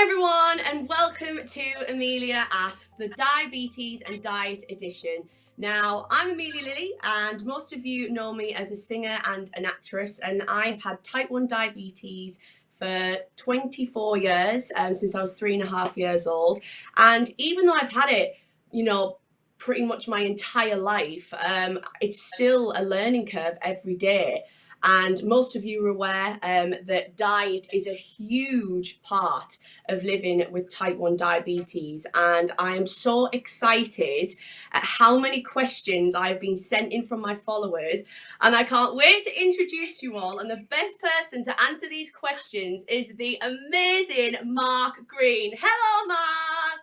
everyone, and welcome to Amelia Asks, the Diabetes and Diet Edition. Now, I'm Amelia Lily, and most of you know me as a singer and an actress, and I've had type 1 diabetes for 24 years, since I was 3.5 years old. And even though I've had it, pretty much my entire life, it's still a learning curve every day. And most of you are aware that diet is a huge part of living with type 1 diabetes. And I am so excited at how many questions I've been sent in from my followers. And I can't wait to introduce you all. And the best person to answer these questions is the amazing Mark Green. Hello, Mark.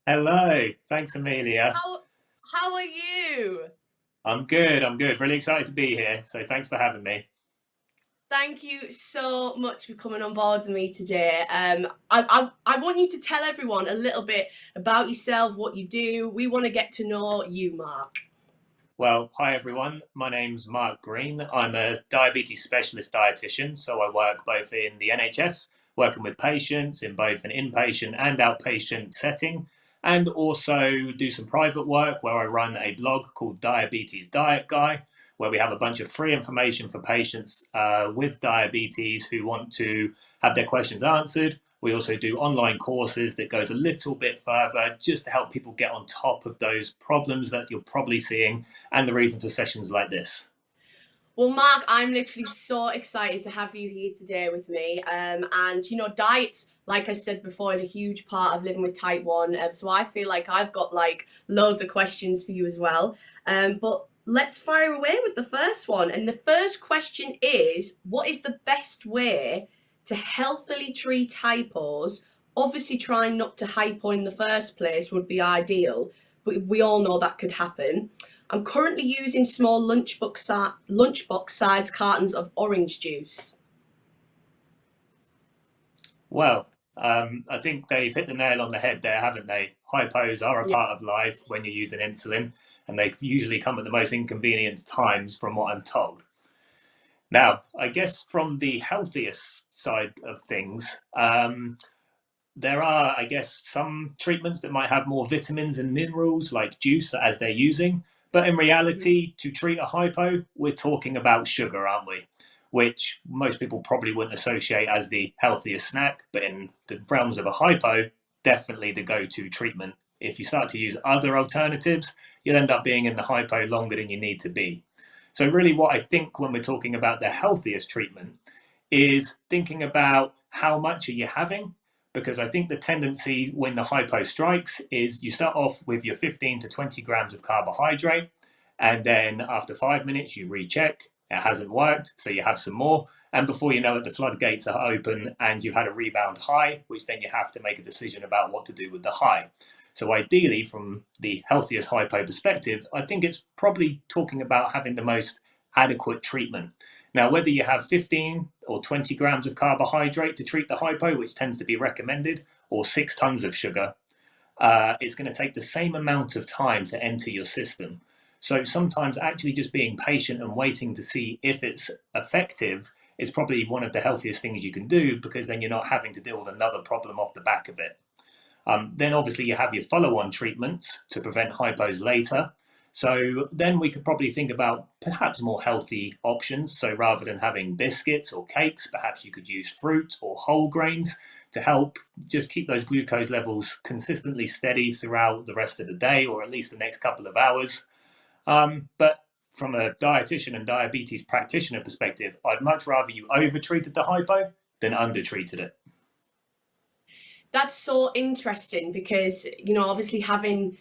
Hello. Thanks, Amelia. How are you? I'm good. Really excited to be here. So thanks for having me. Thank you so much for coming on board with me today. I want you to tell everyone a little bit about yourself, what you do. We want to get to know you, Mark. Well, hi everyone. My name's Mark Green. I'm a diabetes specialist dietitian. So I work both in the NHS, working with patients in both an inpatient and outpatient setting, and also do some private work where I run a blog called Diabetes Diet Guy, where we have a bunch of free information for patients with diabetes who want to have their questions answered. We also do online courses that goes a little bit further just to help people get on top of those problems that you're probably seeing and the reason for sessions like this. Well, Mark, I'm literally so excited to have you here today with me. Diet, like I said before, is a huge part of living with type 1. So I feel like I've got loads of questions for you as well. But let's fire away with the first one. And the first question is, what is the best way to healthily treat hypos? Obviously, trying not to hypo in the first place would be ideal, but we all know that could happen. I'm currently using small lunchbox size cartons of orange juice. Well, I think they've hit the nail on the head there, haven't they? Hypos are a Yeah. part of life when you're using insulin, and they usually come at the most inconvenient times, from what I'm told. Now, I guess from the healthiest side of things, there are, I guess, some treatments that might have more vitamins and minerals, like juice, as they're using. But in reality, to treat a hypo, we're talking about sugar, aren't we? Which most people probably wouldn't associate as the healthiest snack, but in the realms of a hypo, definitely the go-to treatment. If you start to use other alternatives, you'll end up being in the hypo longer than you need to be. So really what I think when we're talking about the healthiest treatment is thinking about how much are you having, because I think the tendency when the hypo strikes is you start off with your 15 to 20 grams of carbohydrate, and then after 5 minutes you recheck, it hasn't worked, so you have some more, and before you know it, the floodgates are open and you've had a rebound high, which then you have to make a decision about what to do with the high. So ideally, from the healthiest hypo perspective, I think it's probably talking about having the most adequate treatment. Now, whether you have 15 or 20 grams of carbohydrate to treat the hypo, which tends to be recommended, or 6 tons of sugar, it's going to take the same amount of time to enter your system. So sometimes actually just being patient and waiting to see if it's effective is probably one of the healthiest things you can do, because then you're not having to deal with another problem off the back of it. Then obviously you have your follow-on treatments to prevent hypos later. So then we could probably think about perhaps more healthy options. So rather than having biscuits or cakes, perhaps you could use fruit or whole grains to help just keep those glucose levels consistently steady throughout the rest of the day, or at least the next couple of hours. But from a dietitian and diabetes practitioner perspective, I'd much rather you over-treated the hypo than under-treated it. That's so interesting because, obviously having,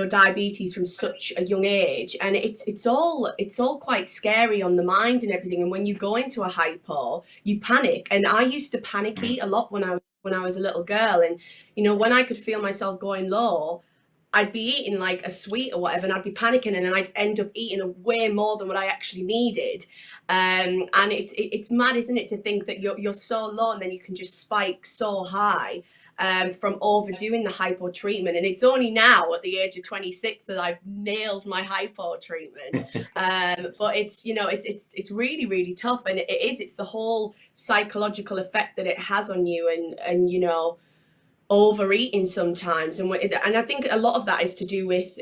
diabetes from such a young age, and it's all quite scary on the mind and everything. And when you go into a hypo, you panic. And I used to panic eat a lot when I was a little girl. And, when I could feel myself going low, I'd be eating like a sweet or whatever, and I'd be panicking, and then I'd end up eating way more than what I actually needed. And it's mad, isn't it, to think that you're so low and then you can just spike so high from overdoing the hypo treatment. And it's only now at the age of 26 that I've nailed my hypo treatment. But it's really, really tough, and it's the whole psychological effect that it has on you, and overeating sometimes, and I think a lot of that is to do with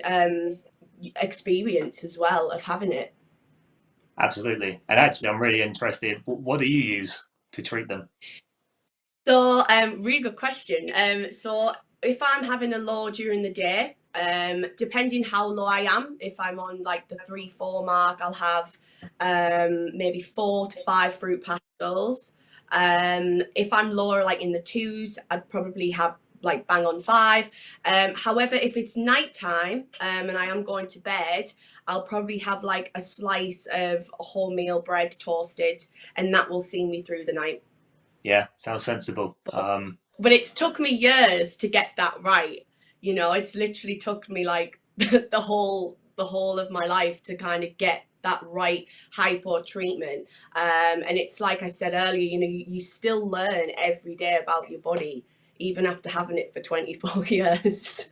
experience as well of having it. Absolutely. And actually, I'm really interested. What do you use to treat them? So, really good question. So if I'm having a low during the day, depending how low I am, if I'm on like the 3-4 mark, I'll have maybe 4 to 5 fruit pastels. If I'm lower, like in the twos, I'd probably have like bang on 5. However, if it's nighttime and I am going to bed, I'll probably have like a slice of wholemeal bread toasted, and that will see me through the night. Yeah, sounds sensible. But it's took me years to get that right. You know, it's literally took me like the whole of my life to kind of get that right hypo treatment. And it's like I said earlier, you know, you still learn every day about your body, even after having it for 24 years.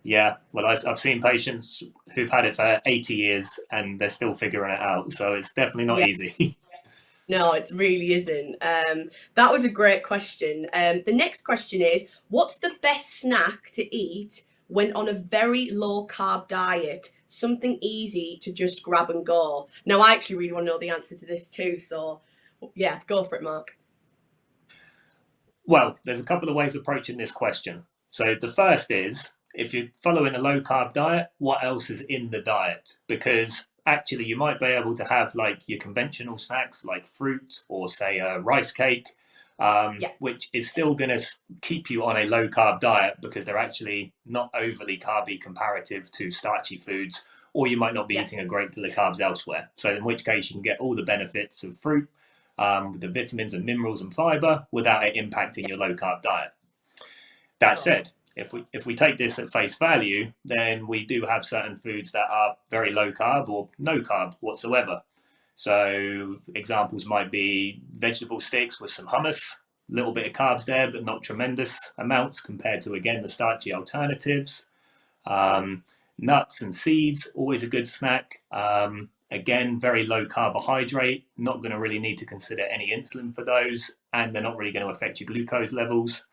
Yeah, well, I've seen patients who've had it for 80 years and they're still figuring it out. So it's definitely not Yeah. easy. No, it really isn't. That was a great question. The next question is, what's the best snack to eat when on a very low carb diet? Something easy to just grab and go. Now, I actually really want to know the answer to this too. So, yeah, go for it, Mark. Well, there's a couple of ways of approaching this question. So the first is, if you're following a low carb diet, what else is in the diet? Because actually, you might be able to have like your conventional snacks like fruit or say a rice cake, Yeah, which is still going to keep you on a low carb diet because they're actually not overly carby comparative to starchy foods, or you might not be yeah, eating a great deal of carbs elsewhere. So in which case, you can get all the benefits of fruit with the vitamins and minerals and fiber without it impacting yeah, your low carb diet. That sure. said, if we take this at face value, then we do have certain foods that are very low carb or no carb whatsoever. So examples might be vegetable sticks with some hummus, a little bit of carbs there, but not tremendous amounts compared to again the starchy alternatives. Yeah, Um, Nuts and seeds, always a good snack. Again, very low carbohydrate, not going to really need to consider any insulin for those, and they're not really going to affect your glucose levels.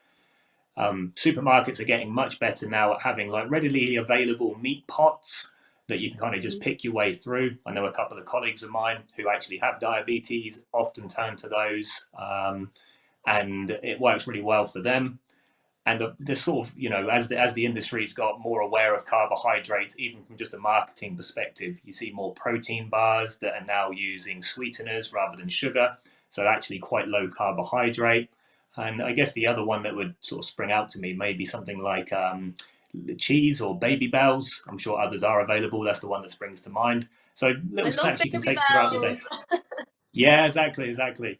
Supermarkets are getting much better now at having like readily available meat pots that you can kind of just mhm, pick your way through. I know a couple of colleagues of mine who actually have diabetes often turn to those, and it works really well for them. And the sort of, you know, as the industry's got more aware of carbohydrates, even from just a marketing perspective, you see more protein bars that are now using sweeteners rather than sugar, so actually quite low carbohydrate. And I guess the other one that would sort of spring out to me may be something like cheese or baby bells. I'm sure others are available. That's the one that springs to mind. So I little love snacks you can baby take throughout the day. bells. Yeah, exactly, exactly.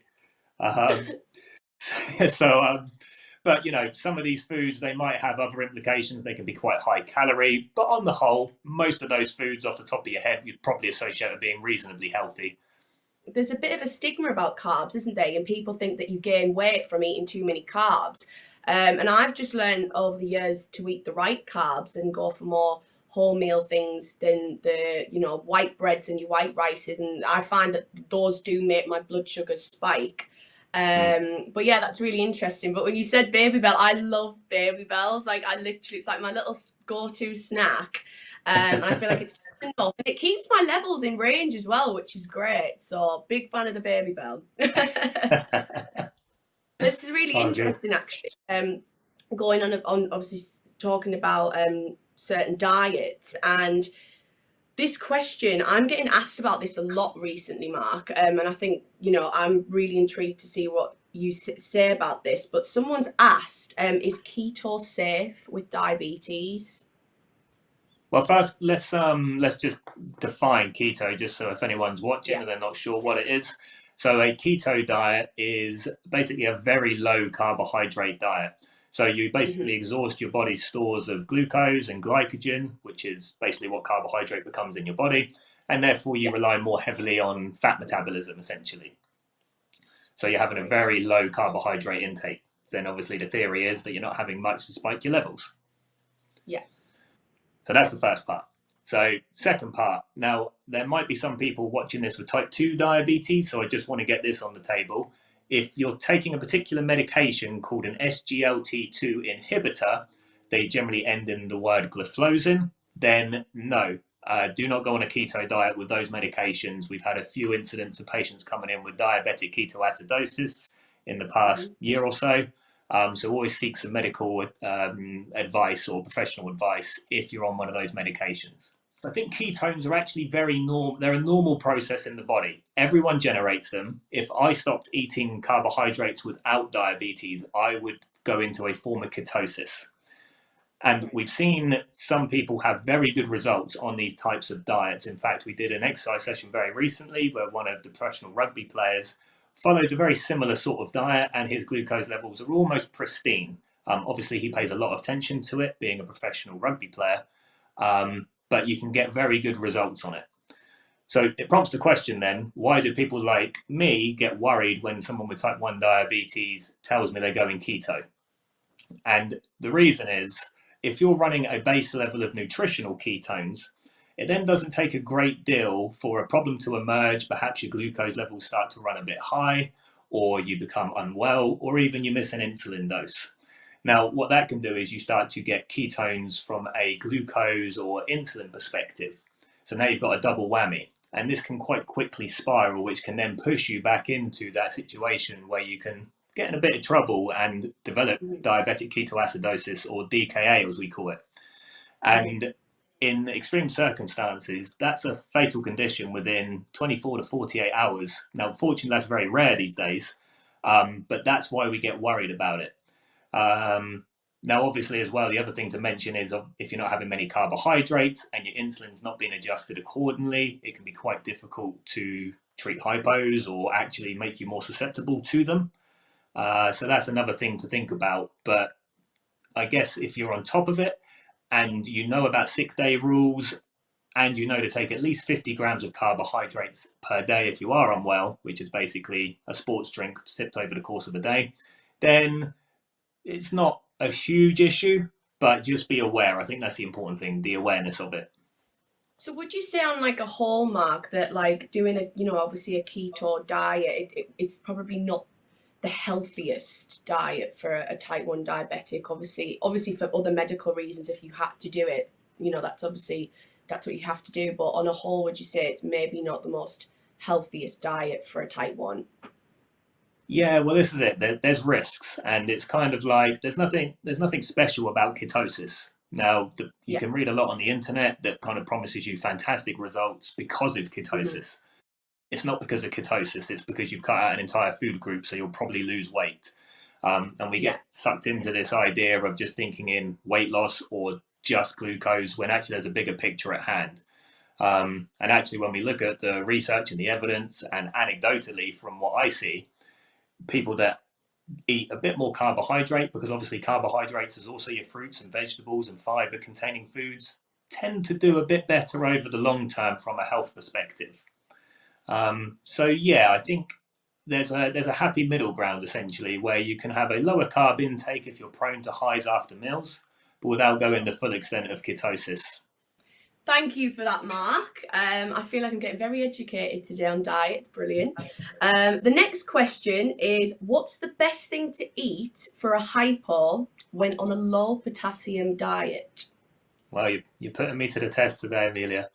Um, so, but you know, some of these foods they might have other implications. They can be quite high calorie, but on the whole, most of those foods, off the top of your head, you'd probably associate with being reasonably healthy. There's a bit of a stigma about carbs, isn't there? And people think that you gain weight from eating too many carbs. And I've just learned over the years to eat the right carbs and go for more wholemeal things than the, you know, white breads and your white rices. And I find that those do make my blood sugars spike. Mm. But yeah, that's really interesting. But when you said Baby Bell, I love Baby Bells. Like I literally, it's like my little go-to snack. And I feel like it's enough. And it keeps my levels in range as well, which is great. So big fan of the Baby Bell. This is really Oh, good. interesting, actually. Going on obviously talking about certain diets, and this question I'm getting asked about this a lot recently, Mark. And I think you know I'm really intrigued to see what you say about this. But someone's asked, is keto safe with diabetes? Well, first let's just define keto, just so if anyone's watching Yeah. and they're not sure what it is. So a keto diet is basically a very low carbohydrate diet. So you Hmm. basically exhaust your body's stores of glucose and glycogen, which is basically what carbohydrate becomes in your body, and therefore you Yeah. rely more heavily on fat metabolism essentially. So you're having a Right. very low carbohydrate intake. Then obviously the theory is that you're not having much to spike your levels. Yeah. So that's the first part. So, second part. Now, there might be some people watching this with type 2 diabetes, so I just want to get this on the table. If you're taking a particular medication called an SGLT2 inhibitor, they generally end in the word gliflozin, then no, do not go on a keto diet with those medications. We've had a few incidents of patients coming in with diabetic ketoacidosis in the past year or so. So always seek some medical advice or professional advice if you're on one of those medications. So I think ketones are actually very normal. They're a normal process in the body. Everyone generates them. If I stopped eating carbohydrates without diabetes, I would go into a form of ketosis. And we've seen some people have very good results on these types of diets. In fact, we did an exercise session very recently where one of the professional rugby players follows a very similar sort of diet and his glucose levels are almost pristine. Obviously, he pays a lot of attention to it, being a professional rugby player, but you can get very good results on it. So it prompts the question then, why do people like me get worried when someone with type 1 diabetes tells me they're going keto? And the reason is, if you're running a base level of nutritional ketones, it then doesn't take a great deal for a problem to emerge. Perhaps your glucose levels start to run a bit high, or you become unwell, or even you miss an insulin dose. Now, what that can do is you start to get ketones from a glucose or insulin perspective. So now you've got a double whammy. And this can quite quickly spiral, which can then push you back into that situation where you can get in a bit of trouble and develop diabetic ketoacidosis, or DKA as we call it. And in extreme circumstances, that's a fatal condition within 24 to 48 hours. Now, fortunately, that's very rare these days, but that's why we get worried about it. Now, obviously, as well, the other thing to mention is if you're not having many carbohydrates and your insulin's not being adjusted accordingly, it can be quite difficult to treat hypos or actually make you more susceptible to them. So that's another thing to think about. But I guess if you're on top of it and you know about sick day rules and you know to take at least 50 grams of carbohydrates per day if you are unwell, which is basically a sports drink sipped over the course of a day, then it's not a huge issue, but just be aware. I think that's the important thing, the awareness of it. So would you say on like a hallmark that like doing a, obviously a keto diet, it's probably not the healthiest diet for a type 1 diabetic, obviously for other medical reasons, if you had to do it, that's what you have to do, but on a whole, would you say it's maybe not the most healthiest diet for a type 1? Yeah, well, this is it. There's risks, and it's kind of like there's nothing special about ketosis. Now, you can read a lot on the internet that kind of promises you fantastic results because of ketosis. It's not because of ketosis, it's because you've cut out an entire food group, so you'll probably lose weight. And we get sucked into this idea of just thinking in weight loss or just glucose when actually there's a bigger picture at hand. And actually, when we look at the research and the evidence, and anecdotally from what I see, people that eat a bit more carbohydrate, because obviously carbohydrates is also your fruits and vegetables and fiber containing foods, tend to do a bit better over the long term from a health perspective. So yeah, I think there's a happy middle ground essentially where you can have a lower carb intake if you're prone to highs after meals, but without going the full extent of ketosis. Thank you for that, Mark. I feel like I'm getting very educated today on diet. Brilliant. The next question is, what's the best thing to eat for a hypo when on a low potassium diet? Well, you're putting me to the test today, Amelia.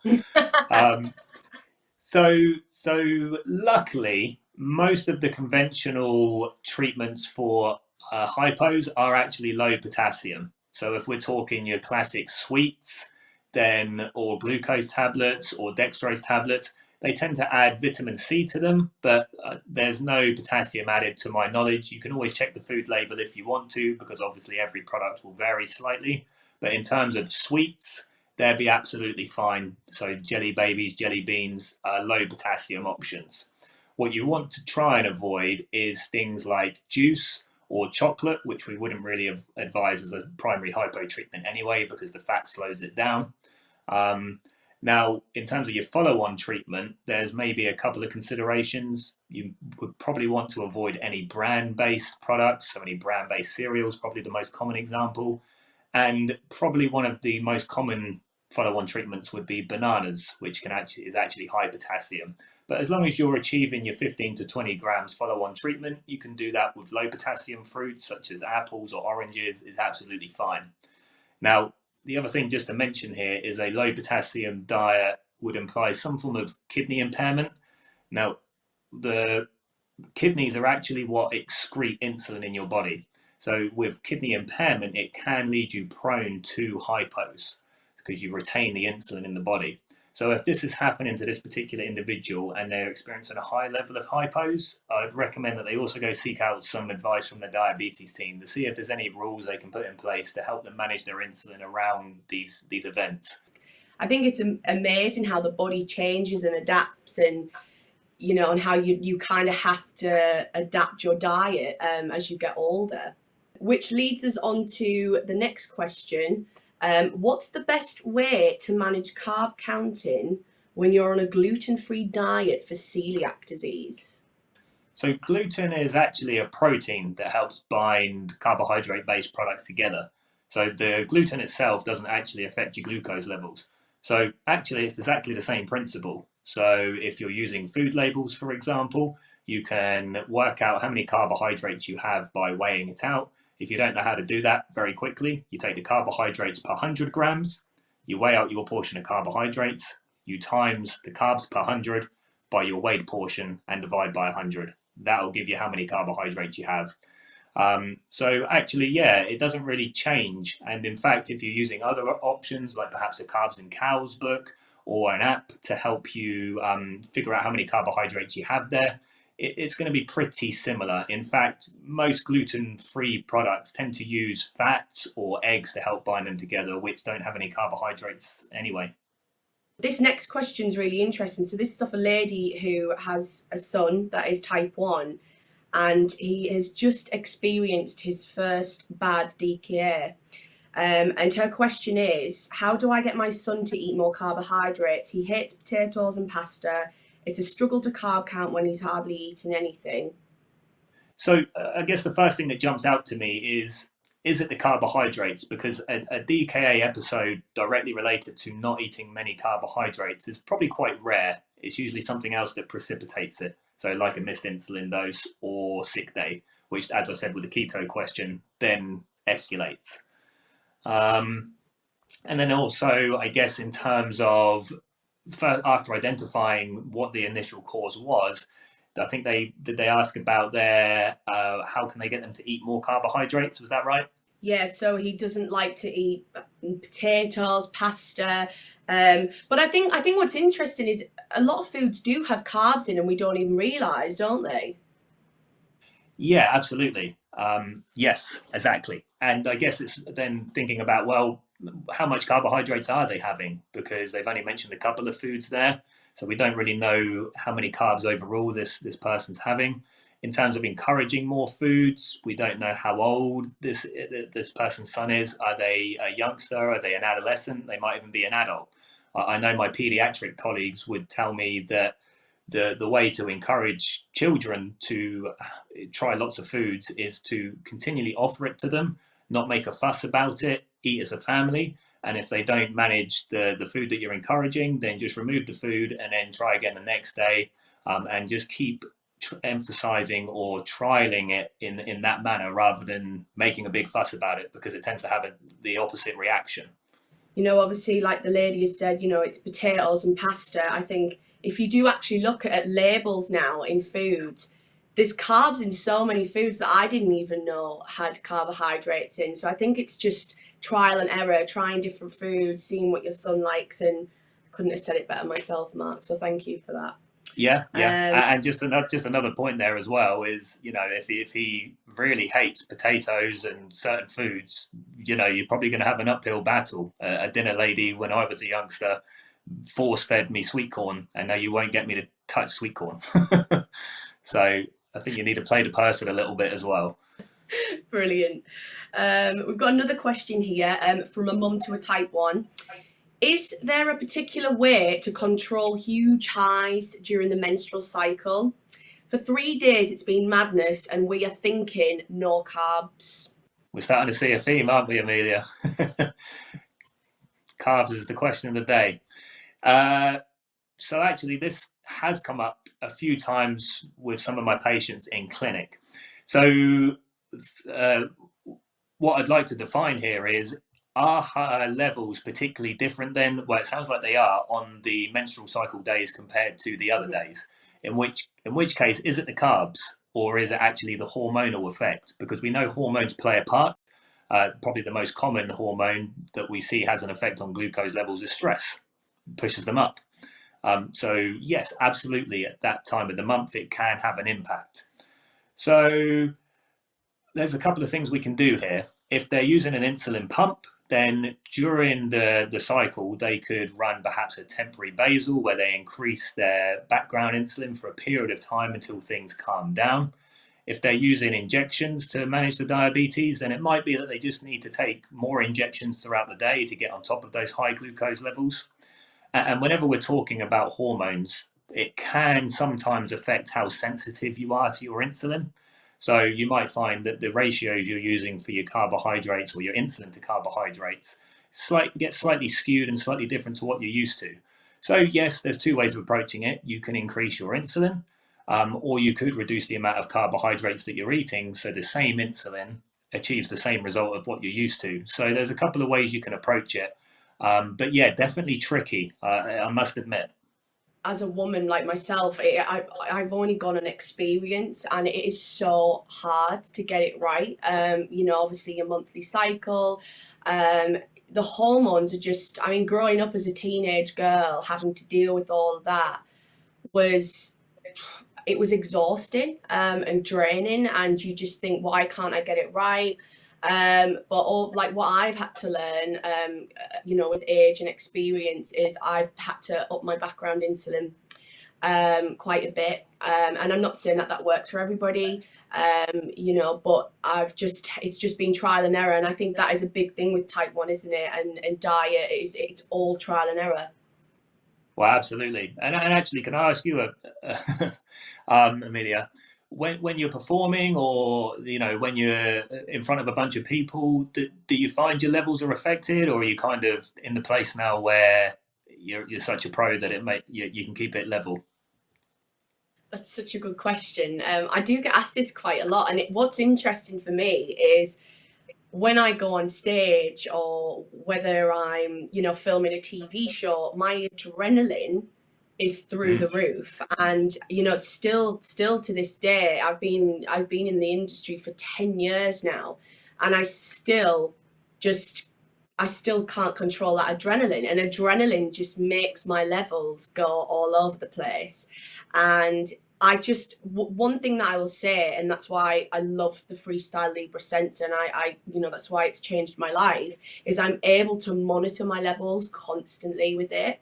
So luckily, most of the conventional treatments for hypos are actually low potassium. So if we're talking your classic sweets, then or glucose tablets or dextrose tablets, they tend to add vitamin C to them, but there's no potassium added to my knowledge. You can always check the food label if you want to, because obviously every product will vary slightly. But in terms of sweets, they'd be absolutely fine. So jelly babies, jelly beans, low potassium options. What you want to try and avoid is things like juice or chocolate, which we wouldn't really advise as a primary hypo treatment anyway, because the fat slows it down. Now, in terms of your follow-on treatment, there's maybe a couple of considerations. You would probably want to avoid any brand-based products. So any brand-based cereals, probably the most common example. And probably one of the most common follow-on treatments would be bananas, which is actually high potassium. But as long as you're achieving your 15 to 20 grams follow-on treatment, you can do that with low potassium fruits such as apples or oranges is absolutely fine. Now, the other thing just to mention here is a low potassium diet would imply some form of kidney impairment. Now, the kidneys are actually what excrete insulin in your body. So with kidney impairment, it can lead you prone to hypos because you retain the insulin in the body. So if this is happening to this particular individual and they're experiencing a high level of hypos, I'd recommend that they also go seek out some advice from the diabetes team to see if there's any rules they can put in place to help them manage their insulin around these events. I think it's amazing how the body changes and adapts, and and how you kind of have to adapt your diet as you get older. Which leads us on to the next question. What's the best way to manage carb counting when you're on a gluten-free diet for celiac disease? So gluten is actually a protein that helps bind carbohydrate-based products together. So the gluten itself doesn't actually affect your glucose levels. So actually it's exactly the same principle. So if you're using food labels, for example, you can work out how many carbohydrates you have by weighing it out. If you don't know how to do that very quickly, you take the carbohydrates per 100 grams, you weigh out your portion of carbohydrates, you times the carbs per 100 by your weighed portion and divide by 100. That'll give you how many carbohydrates you have. So actually, yeah, it doesn't really change. And in fact, if you're using other options, like perhaps a Carbs and Cows book or an app to help you figure out how many carbohydrates you have there, it's going to be pretty similar. In fact, most gluten-free products tend to use fats or eggs to help bind them together, which don't have any carbohydrates anyway. This next question is really interesting. So this is of a lady who has a son that is type 1, and he has just experienced his first bad DKA. And her question is, how do I get my son to eat more carbohydrates? He hates potatoes and pasta. It's a struggle to carb count when he's hardly eating anything. So I guess the first thing that jumps out to me is it the carbohydrates? Because a DKA episode directly related to not eating many carbohydrates is probably quite rare. It's usually something else that precipitates it. So like a missed insulin dose or sick day, which, as I said with the keto question, then escalates. And then also, I guess, in terms of after identifying what the initial cause was, I think they ask about their how can they get them to eat more carbohydrates? Was that right? Yeah, so he doesn't like to eat potatoes, pasta. But I think what's interesting is a lot of foods do have carbs in, and we don't even realise, don't they? Yeah, absolutely. Yes, exactly. And I guess it's then thinking about, well, how much carbohydrates are they having? Because they've only mentioned a couple of foods there. So we don't really know how many carbs overall this person's having. In terms of encouraging more foods, we don't know how old this person's son is. Are they a youngster? Are they an adolescent? They might even be an adult. I know my pediatric colleagues would tell me that the way to encourage children to try lots of foods is to continually offer it to them, not make a fuss about it, eat as a family. And if they don't manage the food that you're encouraging, then just remove the food and then try again the next day, and just keep emphasizing or trialing it in that manner rather than making a big fuss about it, because it tends to have the opposite reaction. Obviously, like the lady has said, it's potatoes and pasta. I think if you do actually look at labels now in foods, there's carbs in so many foods that I didn't even know had carbohydrates in. So I think it's just trial and error, trying different foods, seeing what your son likes, and couldn't have said it better myself, Mark. So thank you for that. Yeah. And just another point there as well is, if he really hates potatoes and certain foods, you're probably going to have an uphill battle. A dinner lady, when I was a youngster, force fed me sweet corn, and now you won't get me to touch sweet corn. So I think you need to play the person a little bit as well. Brilliant. We've got another question here from a mum to a type 1. Is there a particular way to control huge highs during the menstrual cycle? For 3 days, it's been madness, and we are thinking no carbs. We're starting to see a theme, aren't we, Amelia? carbs is the question of the day. So actually, this has come up a few times with some of my patients in clinic. So what I'd like to define here is, are levels particularly different then? Well, it sounds like they are on the menstrual cycle days compared to the other days. In which case, is it the carbs or is it actually the hormonal effect? Because we know hormones play a part. Probably the most common hormone that we see has an effect on glucose levels is stress, pushes them up. So yes, absolutely, at that time of the month, it can have an impact. So there's a couple of things we can do here. If they're using an insulin pump, then during the cycle, they could run perhaps a temporary basal where they increase their background insulin for a period of time until things calm down. If they're using injections to manage the diabetes, then it might be that they just need to take more injections throughout the day to get on top of those high glucose levels. And whenever we're talking about hormones, it can sometimes affect how sensitive you are to your insulin. So you might find that the ratios you're using for your carbohydrates or your insulin to carbohydrates get slightly skewed and slightly different to what you're used to. So yes, there's two ways of approaching it. You can increase your insulin, or you could reduce the amount of carbohydrates that you're eating, so the same insulin achieves the same result of what you're used to. So there's a couple of ways you can approach it. But yeah, definitely tricky, I must admit. As a woman like myself, I've only got an experience, and it is so hard to get it right. Obviously your monthly cycle, the hormones are just, I mean, growing up as a teenage girl, having to deal with all of that was, it was exhausting, and draining, and you just think, why can't I get it right? Like what I've had to learn, with age and experience, is I've had to up my background insulin quite a bit, and I'm not saying that works for everybody, but it's just been trial and error, and I think that is a big thing with type 1, isn't it? And diet it's all trial and error. Well, absolutely. And actually, can I ask you, Amelia, when you're performing, or when you're in front of a bunch of people, do you find your levels are affected, or are you kind of in the place now where you're such a pro that you can keep it level? That's such a good question. I do get asked this quite a lot, and what's interesting for me is when I go on stage, or whether I'm, filming a TV show, my adrenaline is through the roof. And, still to this day, I've been in the industry for 10 years now, and I still can't control that adrenaline. And adrenaline just makes my levels go all over the place. And one thing that I will say, and that's why I love the Freestyle Libre sensor, and that's why it's changed my life, is I'm able to monitor my levels constantly with it.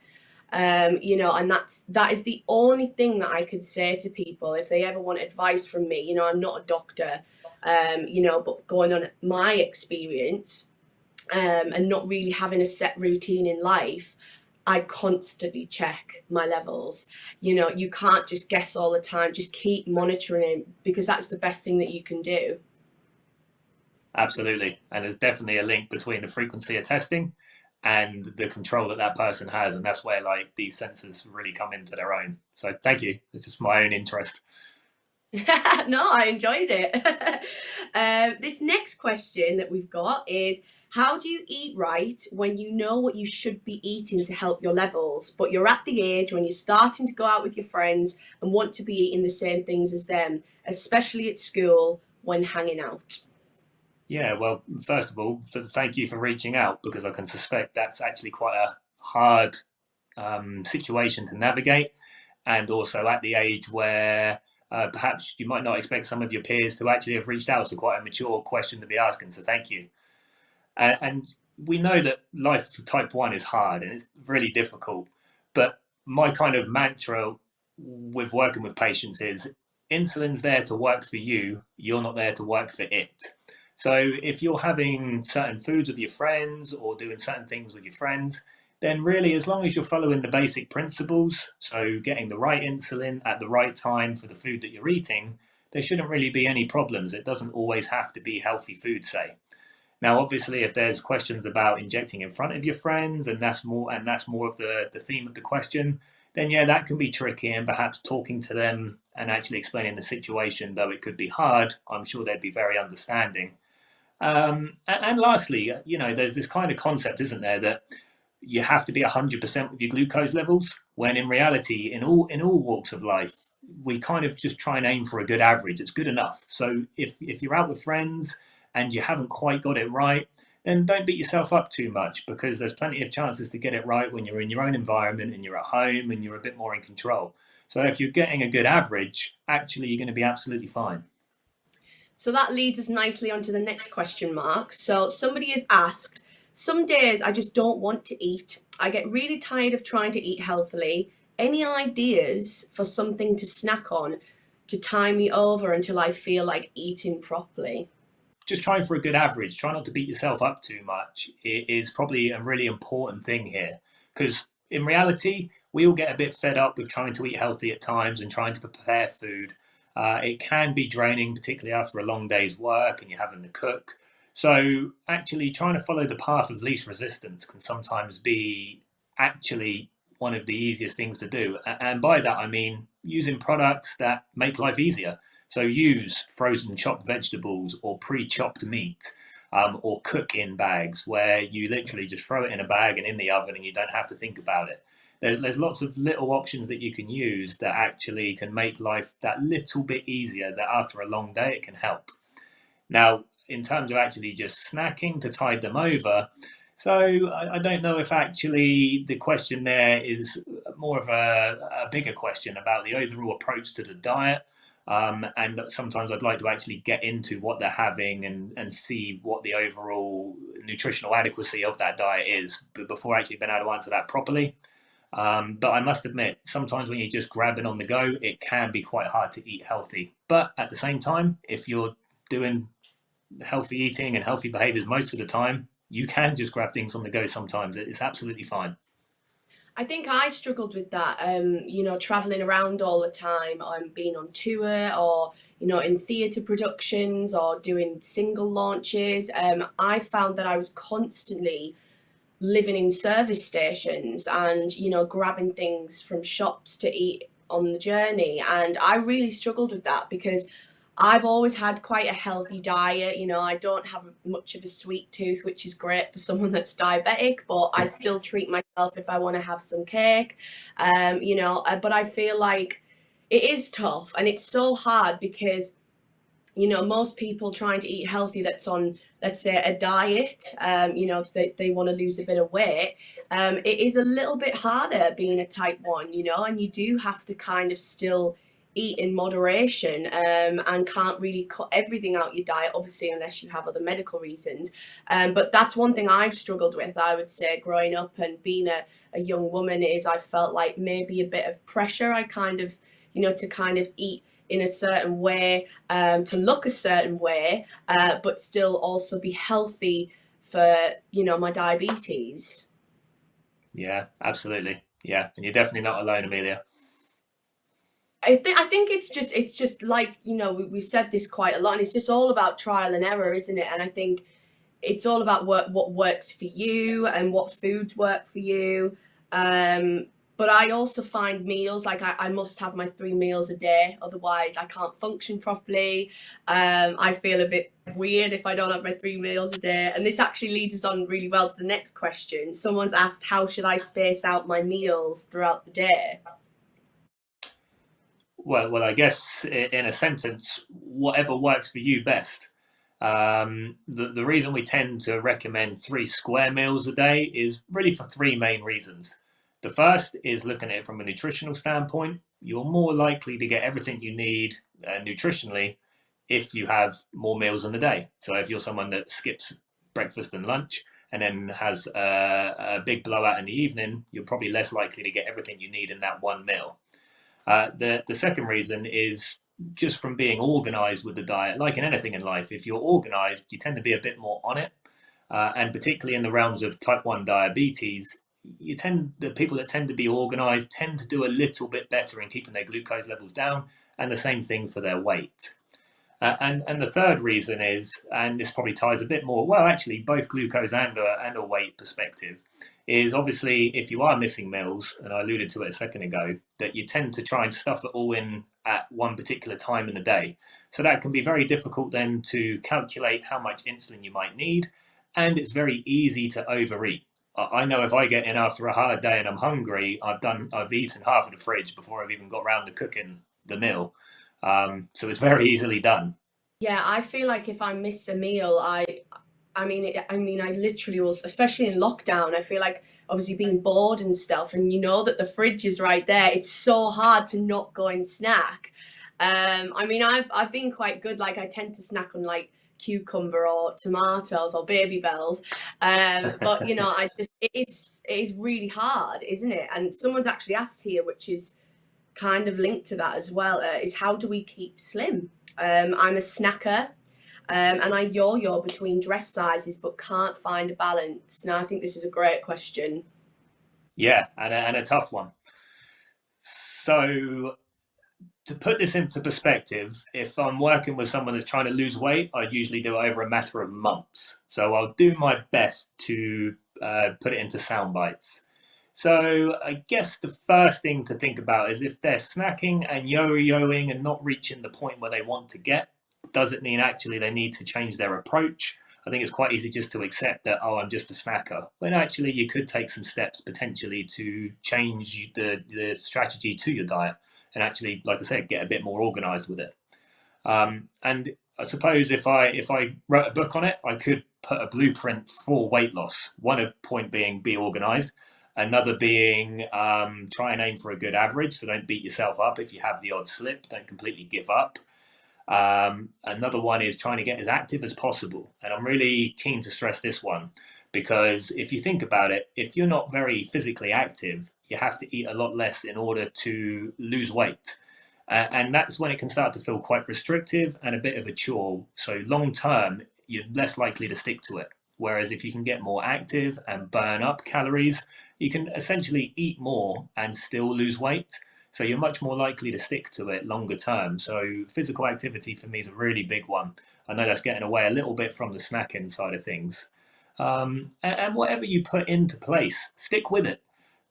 And that is the only thing that I could say to people if they ever want advice from me. I'm not a doctor, but going on my experience, and not really having a set routine in life, I constantly check my levels. You can't just guess all the time, just keep monitoring it, because that's the best thing that you can do. Absolutely. And there's definitely a link between the frequency of testing and the control that person has. And that's where like these sensors really come into their own. So thank you. It's just my own interest. No, I enjoyed it. This next question that we've got is, how do you eat right when you know what you should be eating to help your levels, but you're at the age when you're starting to go out with your friends and want to be eating the same things as them, especially at school when hanging out? Yeah, well, first of all, thank you for reaching out, because I can suspect that's actually quite a hard situation to navigate. And also at the age where perhaps you might not expect some of your peers to actually have reached out. So quite a mature question to be asking. So thank you. And we know that life for type 1 is hard and it's really difficult. But my kind of mantra with working with patients is, insulin's there to work for you. You're not there to work for it. So if you're having certain foods with your friends or doing certain things with your friends, then really, as long as you're following the basic principles, so getting the right insulin at the right time for the food that you're eating, there shouldn't really be any problems. It doesn't always have to be healthy food, say. Now, obviously, if there's questions about injecting in front of your friends, and that's more of the theme of the question, then yeah, that can be tricky. And perhaps talking to them and actually explaining the situation, though it could be hard, I'm sure they'd be very understanding. And lastly, there's this kind of concept, isn't there, that you have to be 100% with your glucose levels, when in reality, in all walks of life, we kind of just try and aim for a good average. It's good enough. So if you're out with friends and you haven't quite got it right, then don't beat yourself up too much, because there's plenty of chances to get it right when you're in your own environment and you're at home and you're a bit more in control. So if you're getting a good average, actually you're going to be absolutely fine. So that leads us nicely onto the next question, Mark. So somebody has asked, some days I just don't want to eat. I get really tired of trying to eat healthily. Any ideas for something to snack on to tie me over until I feel like eating properly? Just trying for a good average. Try not to beat yourself up too much. It is probably a really important thing here, because in reality, we all get a bit fed up with trying to eat healthy at times and trying to prepare food. It can be draining, particularly after a long day's work and you're having to cook. So, actually, trying to follow the path of least resistance can sometimes be actually one of the easiest things to do. And by that, I mean using products that make life easier. So use frozen chopped vegetables or pre-chopped meat, or cook in bags, where you literally just throw it in a bag and in the oven and you don't have to think about it. There's lots of little options that you can use that actually can make life that little bit easier, that after a long day it can help. Now, in terms of actually just snacking to tide them over, so I don't know if actually the question there is more of a bigger question about the overall approach to the diet. And sometimes I'd like to actually get into what they're having and see what the overall nutritional adequacy of that diet is before actually being able to answer that properly. But I must admit, sometimes when you're just grabbing on the go, it can be quite hard to eat healthy. But at the same time, if you're doing healthy eating and healthy behaviors most of the time, you can just grab things on the go sometimes. It's absolutely fine. I think I struggled with that, traveling around all the time, being on tour or, in theatre productions or doing single launches. I found that I was constantly living in service stations and, grabbing things from shops to eat on the journey. And I really struggled with that because I've always had quite a healthy diet. I don't have much of a sweet tooth, which is great for someone that's diabetic, but I still treat myself if I want to have some cake. But I feel like it is tough and it's so hard because most people trying to eat healthy that's on, let's say, a diet, they want to lose a bit of weight. It is a little bit harder being a type 1, and you do have to kind of still eat in moderation, and can't really cut everything out your diet, obviously, unless you have other medical reasons. But that's one thing I've struggled with, I would say, growing up and being a young woman, is I felt like maybe a bit of pressure. I kind of, to kind of eat in a certain way, to look a certain way, but still also be healthy for, my diabetes. Yeah, absolutely. Yeah, and you're definitely not alone, Amelia. I think it's just like, we've said this quite a lot, and it's just all about trial and error, isn't it? And I think it's all about what works for you and what foods work for you. But I also find meals, like I must have my 3 meals a day, otherwise I can't function properly. I feel a bit weird if I don't have my 3 meals a day. And this actually leads us on really well to the next question. Someone's asked, how should I space out my meals throughout the day? Well, I guess in a sentence, whatever works for you best. The reason we tend to recommend 3 square meals a day is really for three main reasons. The first is looking at it from a nutritional standpoint. You're more likely to get everything you need nutritionally if you have more meals in the day. So if you're someone that skips breakfast and lunch and then has a big blowout in the evening, you're probably less likely to get everything you need in that one meal. The second reason is just from being organized with the diet. Like in anything in life, if you're organized, you tend to be a bit more on it. And particularly in the realms of type 1 diabetes, the people that tend to be organized tend to do a little bit better in keeping their glucose levels down, and the same thing for their weight. And the third reason is, and this probably ties a bit more, well, actually, both glucose and a weight perspective, is obviously if you are missing meals, and I alluded to it a second ago, that you tend to try and stuff it all in at one particular time in the day. So that can be very difficult then to calculate how much insulin you might need, and it's very easy to overeat. I know if I get in after a hard day and I'm hungry, I've eaten half of the fridge before I've even got round to cooking the meal. So it's very easily done. Yeah, I feel like if I miss a meal, I literally was, especially in lockdown. I feel like obviously being bored and stuff, and you know that the fridge is right there. It's so hard to not go and snack. I've been quite good. Like I tend to snack on like cucumber or tomatoes or baby bells. But you know, it is really hard, isn't it? And someone's actually asked here, which is kind of linked to that as well, is how do we keep slim? I'm a snacker, and I yo-yo between dress sizes but can't find a balance. Now, I think this is a great question. Yeah, and a tough one. So to put this into perspective, if I'm working with someone that's trying to lose weight, I'd usually do it over a matter of months. So I'll do my best to put it into sound bites. So I guess the first thing to think about is if they're snacking and yo-yoing and not reaching the point where they want to get, does it mean actually they need to change their approach? I think it's quite easy just to accept that, oh, I'm just a snacker. When actually you could take some steps potentially to change the strategy to your diet and actually, like I said, get a bit more organized with it. And I suppose if I wrote a book on it, I could put a blueprint for weight loss. One of point being be organized, another being try and aim for a good average, so don't beat yourself up if you have the odd slip. Don't completely give up. Another one is trying to get as active as possible, and I'm really keen to stress this one because if you think about it, if you're not very physically active, you have to eat a lot less in order to lose weight. And that's when it can start to feel quite restrictive and a bit of a chore. So long term, you're less likely to stick to it. Whereas if you can get more active and burn up calories, you can essentially eat more and still lose weight. So you're much more likely to stick to it longer term. So physical activity for me is a really big one. I know that's getting away a little bit from the snacking side of things. And whatever you put into place, stick with it.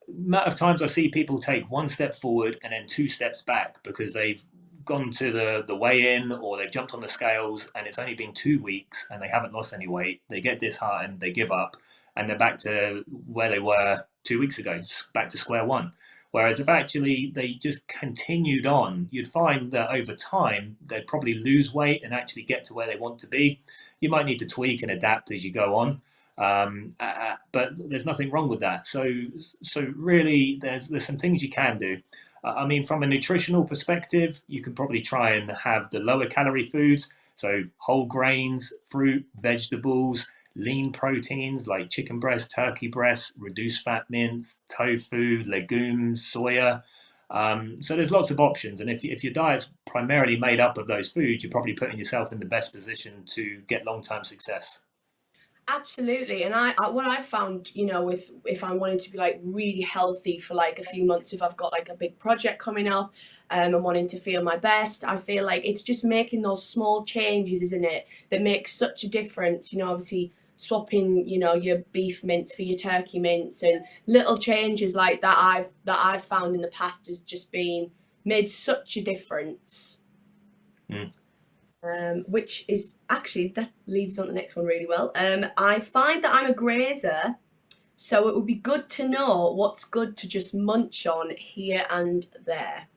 Amount of times I see people take one step forward and then two steps back because they've gone to the weigh-in or they've jumped on the scales and it's only been 2 weeks and they haven't lost any weight. They get disheartened, they give up, and they're back to where they were 2 weeks ago, back to square one. Whereas if actually they just continued on, you'd find that over time they'd probably lose weight and actually get to where they want to be. You might need to tweak and adapt as you go on, but there's nothing wrong with that. So really, there's some things you can do. I mean, from a nutritional perspective, you can probably try and have the lower calorie foods, so whole grains, fruit, vegetables, lean proteins like chicken breast, turkey breast, reduced fat mince, tofu, legumes, soya. So there's lots of options, and if your diet's primarily made up of those foods, you're probably putting yourself in the best position to get long-term success. Absolutely. And what I've found, you know, with if I'm wanting to be like really healthy for like a few months, if I've got like a big project coming up, and wanting to feel my best, I feel like it's just making those small changes, isn't it, that makes such a difference. You know, obviously swapping, you know, your beef mince for your turkey mince, and little changes like that I've found in the past has just been made such a difference. Mm. Which is actually, that leads on to the next one really well. I find that I'm a grazer, so it would be good to know what's good to just munch on here and there.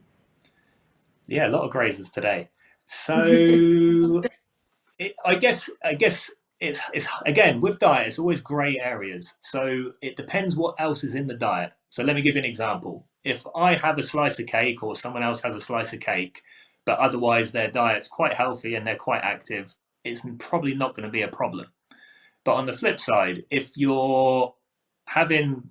Yeah, a lot of grazers today. So I guess it's again with diet, it's always grey areas. So it depends what else is in the diet. So let me give you an example. If I have a slice of cake or someone else has a slice of cake, but otherwise their diet's quite healthy and they're quite active, it's probably not going to be a problem. But on the flip side, if you're having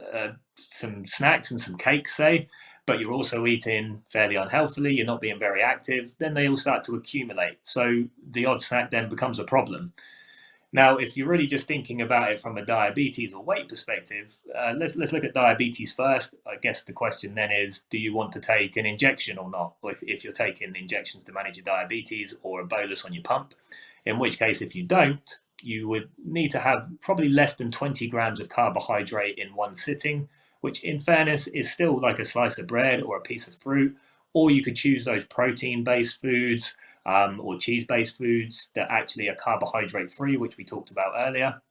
some snacks and some cakes, say, but you're also eating fairly unhealthily, you're not being very active, then they all start to accumulate. So the odd snack then becomes a problem. Now, if you're really just thinking about it from a diabetes or weight perspective, let's look at diabetes first. I guess the question then is, do you want to take an injection or not? Or if you're taking injections to manage your diabetes, or a bolus on your pump, in which case, if you don't, you would need to have probably less than 20 grams of carbohydrate in one sitting, which in fairness is still like a slice of bread or a piece of fruit. Or you could choose those protein-based foods, or cheese-based foods that actually are carbohydrate-free, which we talked about earlier.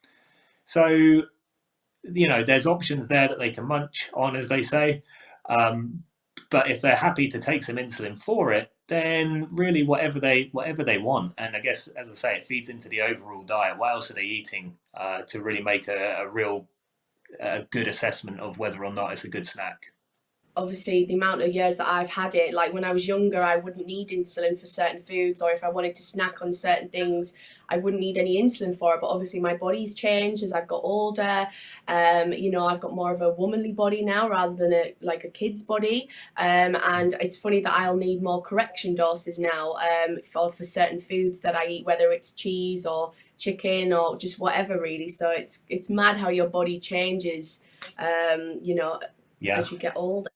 So, there's options there that they can munch on, as they say. But if they're happy to take some insulin for it, then really whatever they want. And I guess, as I say, it feeds into the overall diet. What else are they eating to really make a real good assessment of whether or not it's a good snack? Obviously, the amount of years that I've had it, like when I was younger, I wouldn't need insulin for certain foods, or if I wanted to snack on certain things, I wouldn't need any insulin for it. But obviously, my body's changed as I've got older. I've got more of a womanly body now rather than a kid's body. And it's funny that I'll need more correction doses now, for certain foods that I eat, whether it's cheese or chicken or just whatever really. So it's mad how your body changes, Yeah. as you get older.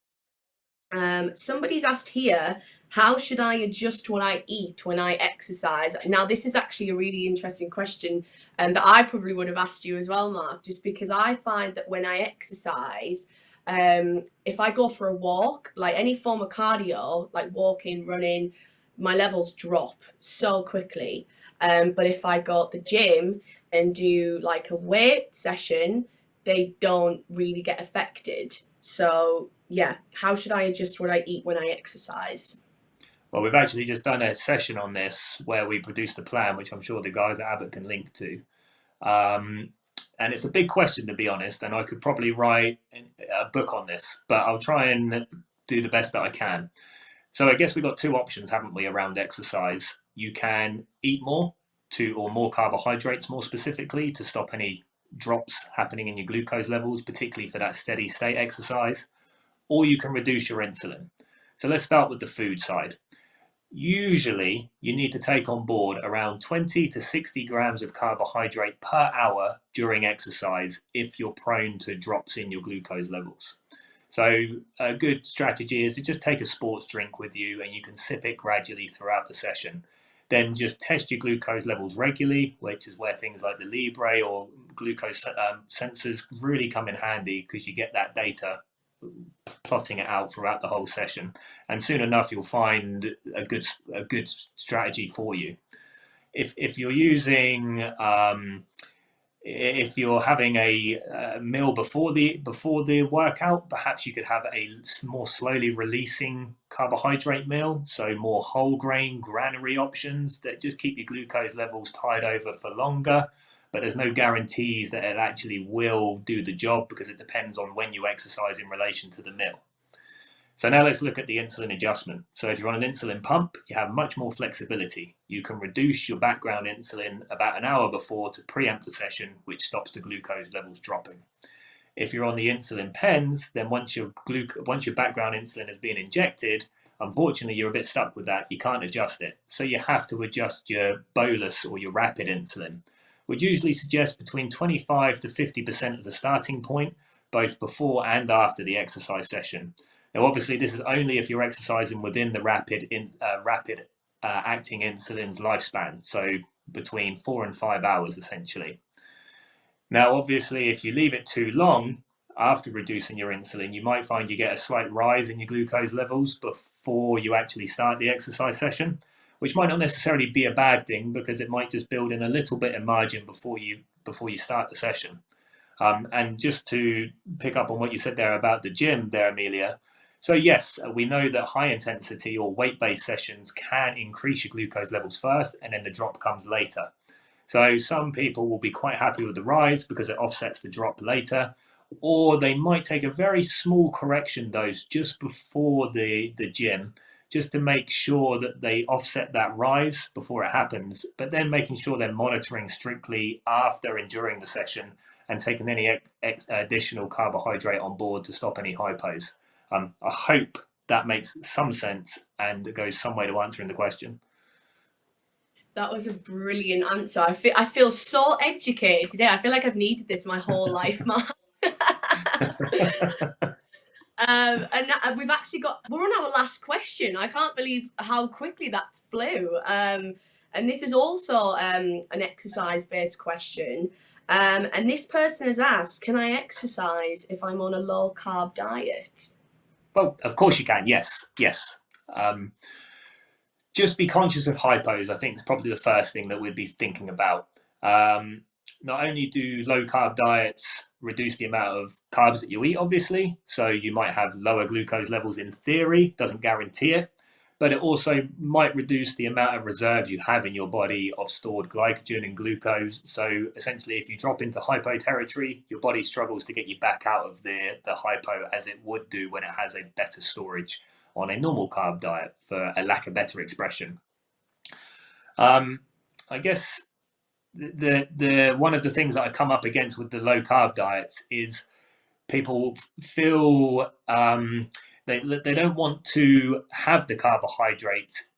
Somebody's asked here, how should I adjust what I eat when I exercise? Now, this is actually a really interesting question, that I probably would have asked you as well, Mark, just because I find that when I exercise, if I go for a walk, like any form of cardio, like walking, running, my levels drop so quickly. But if I go to the gym and do like a weight session, they don't really get affected. So yeah, how should I adjust what I eat when I exercise? Well, we've actually just done a session on this where we produced a plan, which I'm sure the guys at Abbott can link to. Um, and it's a big question, to be honest, and I could probably write a book on this, but I'll try and do the best that I can. So I guess we've got two options, haven't we, around exercise? You can eat more, or more carbohydrates, more specifically, to stop any drops happening in your glucose levels, particularly for that steady state exercise, or you can reduce your insulin. So let's start with the food side. Usually, you need to take on board around 20 to 60 grams of carbohydrate per hour during exercise if you're prone to drops in your glucose levels. So, a good strategy is to just take a sports drink with you, and you can sip it gradually throughout the session. Then just test your glucose levels regularly, which is where things like the Libre or glucose sensors really come in handy, because you get that data plotting it out throughout the whole session, and soon enough you'll find a good strategy for you. If you're using if you're having a meal before the workout, perhaps you could have a more slowly releasing carbohydrate meal, so more whole grain granary options that just keep your glucose levels tied over for longer. But there's no guarantees that it actually will do the job, because it depends on when you exercise in relation to the meal. So now let's look at the insulin adjustment. So if you're on an insulin pump, you have much more flexibility. You can reduce your background insulin about an hour before to preempt the session, which stops the glucose levels dropping. If you're on the insulin pens, then once your background insulin has been injected, unfortunately you're a bit stuck with that. You can't adjust it. So you have to adjust your bolus or your rapid insulin. We'd usually suggest between 25 to 50% as a starting point, both before and after the exercise session. Now, obviously, this is only if you're exercising within the rapid acting insulin's lifespan, so between 4 and 5 hours, essentially. Now, obviously, if you leave it too long after reducing your insulin, you might find you get a slight rise in your glucose levels before you actually start the exercise session, which might not necessarily be a bad thing, because it might just build in a little bit of margin before you start the session. And just to pick up on what you said there about the gym there, Amelia. So yes, we know that high intensity or weight-based sessions can increase your glucose levels first, and then the drop comes later. So some people will be quite happy with the rise because it offsets the drop later, or they might take a very small correction dose just before the gym, just to make sure that they offset that rise before it happens, but then making sure they're monitoring strictly after and during the session, and taking any additional carbohydrate on board to stop any hypos. I hope that makes some sense and goes some way to answering the question. That was a brilliant answer. I feel so educated today. I feel like I've needed this my whole life, Mark. And we've actually we're on our last question. I can't believe how quickly that flew. And this is also an exercise-based question. And this person has asked, can I exercise if I'm on a low-carb diet? Well, of course you can. Yes, yes. Just be conscious of hypos. I think is probably the first thing that we'd be thinking about. Not only do low carb diets reduce the amount of carbs that you eat, obviously, so you might have lower glucose levels in theory, doesn't guarantee it, but it also might reduce the amount of reserves you have in your body of stored glycogen and glucose. So essentially, if you drop into hypo territory, your body struggles to get you back out of the hypo as it would do when it has a better storage on a normal carb diet, for a lack of better expression. I guess the one of the things that I come up against with the low carb diets is people feel they don't want to have the carbohydrates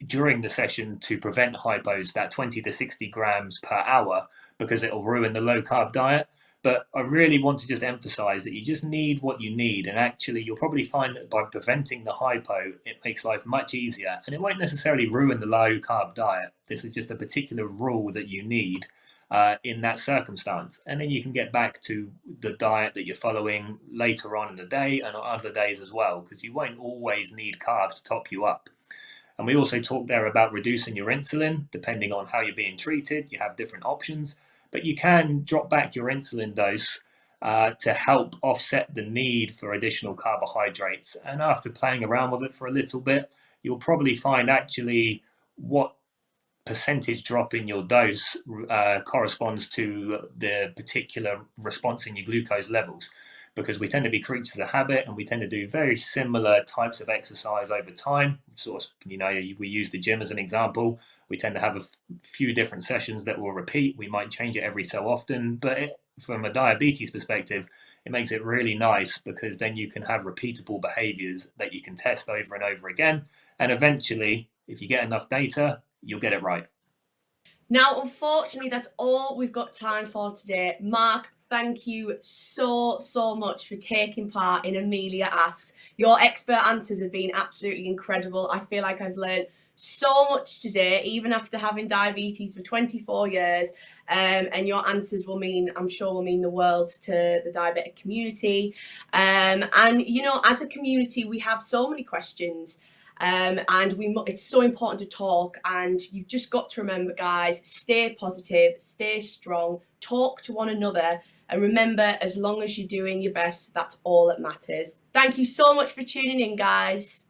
during the session to prevent hypos, that 20 to 60 grams per hour, because it'll ruin the low carb diet. But I really want to just emphasize that you just need what you need. And actually, you'll probably find that by preventing the hypo, it makes life much easier. And it won't necessarily ruin the low carb diet. This is just a particular rule that you need in that circumstance. And then you can get back to the diet that you're following later on in the day and on other days as well, because you won't always need carbs to top you up. And we also talked there about reducing your insulin, depending on how you're being treated. You have different options, but you can drop back your insulin dose to help offset the need for additional carbohydrates. And after playing around with it for a little bit, you'll probably find actually what percentage drop in your dose corresponds to the particular response in your glucose levels, because we tend to be creatures of habit and we tend to do very similar types of exercise over time. Sort of, we use the gym as an example. We tend to have a few different sessions that will repeat. We might change it every so often, but from a diabetes perspective, it makes it really nice, because then you can have repeatable behaviors that you can test over and over again. And eventually, if you get enough data, you'll get it right. Now, unfortunately, that's all we've got time for today. Mark, thank you so much for taking part in Amelia Asks. Your expert answers have been absolutely incredible. I feel like I've learned so much today, even after having diabetes for 24 years. And your answers I'm sure will mean the world to the diabetic community. And, as a community, we have so many questions. And it's so important to talk, and you've just got to remember, guys, stay positive, stay strong, talk to one another, and remember, as long as you're doing your best, that's all that matters. Thank you so much for tuning in, guys.